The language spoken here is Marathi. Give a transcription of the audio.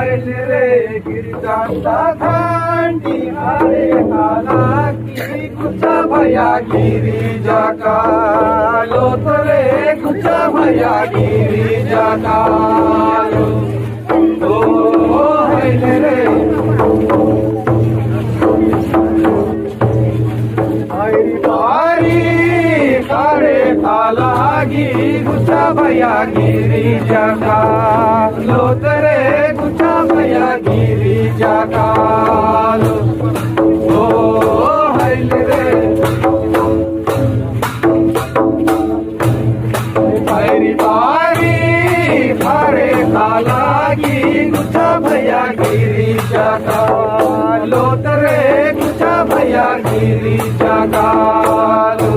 आले रे गिरिजांचा खांडी आले काला की कुचा भया गिरिजा कालो रे कुचा भया गिरिजा कालो ओ आले रे आई बारी काळे कालागी कुचा भया गिरिजा कालो रे कुचा भया गिरिजा कालो ओ हायले रे बारी बारी काळे कालागी कुचा भया गिरिजा कालो रे कुचा भया गिरिजा कालो